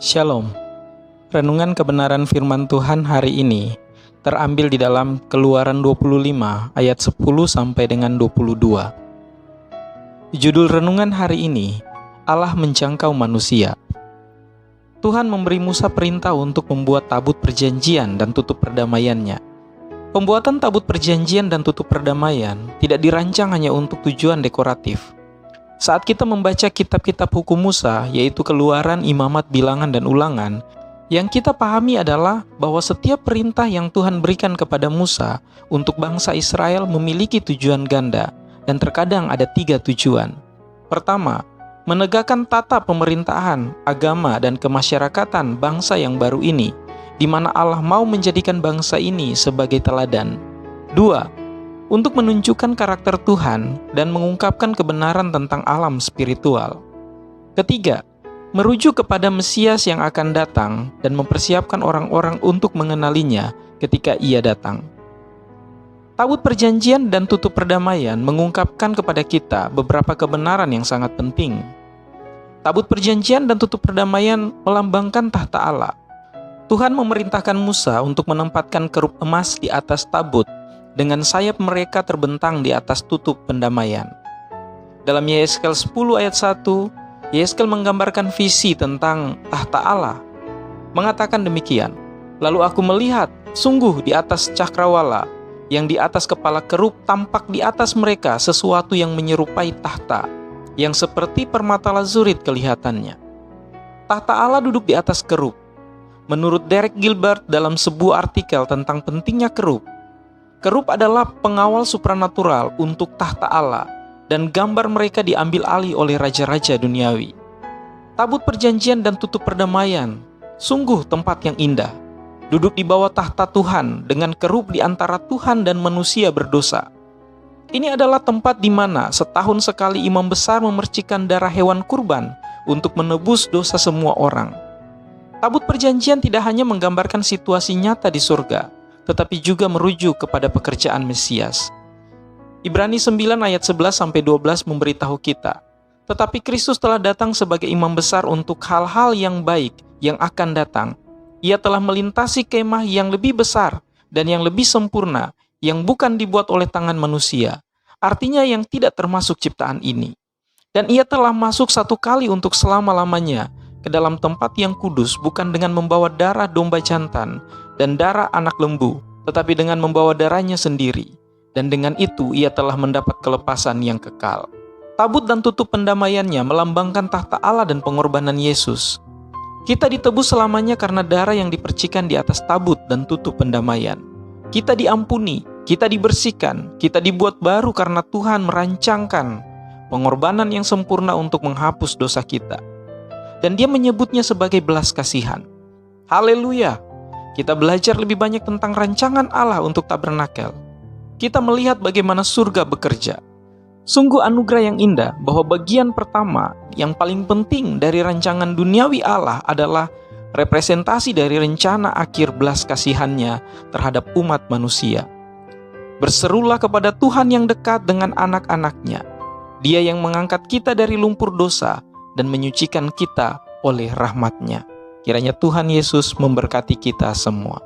Shalom. Renungan kebenaran firman Tuhan hari ini terambil di dalam Keluaran 25 ayat 10 sampai dengan 22. Judul renungan hari ini, Allah menjangkau manusia. Tuhan memberi Musa perintah untuk membuat tabut perjanjian dan tutup perdamaiannya. Pembuatan tabut perjanjian dan tutup perdamaian tidak dirancang hanya untuk tujuan dekoratif. Saat kita membaca kitab-kitab hukum Musa, yaitu Keluaran, Imamat, Bilangan, dan Ulangan, yang kita pahami adalah bahwa setiap perintah yang Tuhan berikan kepada Musa untuk bangsa Israel memiliki tujuan ganda, dan terkadang ada 3 tujuan. Pertama, menegakkan tata pemerintahan, agama, dan kemasyarakatan bangsa yang baru ini, di mana Allah mau menjadikan bangsa ini sebagai teladan. 2, untuk menunjukkan karakter Tuhan dan mengungkapkan kebenaran tentang alam spiritual. Ketiga, merujuk kepada Mesias yang akan datang dan mempersiapkan orang-orang untuk mengenalinya ketika ia datang. Tabut perjanjian dan tutup perdamaian mengungkapkan kepada kita beberapa kebenaran yang sangat penting. Tabut perjanjian dan tutup perdamaian melambangkan tahta Allah. Tuhan memerintahkan Musa untuk menempatkan kerup emas di atas tabut dengan sayap mereka terbentang di atas tutup pendamaian. Dalam Yeskel 10 ayat 1, Yeskel menggambarkan visi tentang tahta Allah. Mengatakan demikian, "Lalu aku melihat, sungguh di atas cakrawala, yang di atas kepala kerup tampak di atas mereka sesuatu yang menyerupai tahta, yang seperti permata lazurit kelihatannya." Tahta Allah duduk di atas kerup. Menurut Derek Gilbert dalam sebuah artikel tentang pentingnya kerup adalah pengawal supranatural untuk tahta Allah, dan gambar mereka diambil alih oleh raja-raja duniawi. Tabut perjanjian dan tutup perdamaian, sungguh tempat yang indah. Duduk di bawah tahta Tuhan dengan kerup di antara Tuhan dan manusia berdosa. Ini adalah tempat di mana setahun sekali imam besar memercikan darah hewan kurban untuk menebus dosa semua orang. Tabut perjanjian tidak hanya menggambarkan situasi nyata di surga, tetapi juga merujuk kepada pekerjaan Mesias. Ibrani 9 ayat 11-12 memberitahu kita, tetapi Kristus telah datang sebagai imam besar untuk hal-hal yang baik yang akan datang. Ia telah melintasi kemah yang lebih besar dan yang lebih sempurna, yang bukan dibuat oleh tangan manusia, artinya yang tidak termasuk ciptaan ini. Dan ia telah masuk satu kali untuk selama-lamanya ke dalam tempat yang kudus, bukan dengan membawa darah domba jantan dan darah anak lembu, tetapi dengan membawa darahnya sendiri. Dan dengan itu ia telah mendapat kelepasan yang kekal. Tabut dan tutup pendamaiannya melambangkan tahta Allah dan pengorbanan Yesus. Kita ditebus selamanya karena darah yang dipercikan di atas tabut dan tutup pendamaian. Kita diampuni, kita dibersihkan, kita dibuat baru karena Tuhan merancangkan pengorbanan yang sempurna untuk menghapus dosa kita. Dan dia menyebutnya sebagai belas kasihan. Haleluya! Kita belajar lebih banyak tentang rancangan Allah untuk tabernakel. Kita melihat bagaimana surga bekerja. Sungguh anugerah yang indah bahwa bagian pertama yang paling penting dari rancangan duniawi Allah adalah representasi dari rencana akhir belas kasihannya terhadap umat manusia. Berserulah kepada Tuhan yang dekat dengan anak-anaknya. Dia yang mengangkat kita dari lumpur dosa dan menyucikan kita oleh rahmat-Nya. Kiranya Tuhan Yesus memberkati kita semua.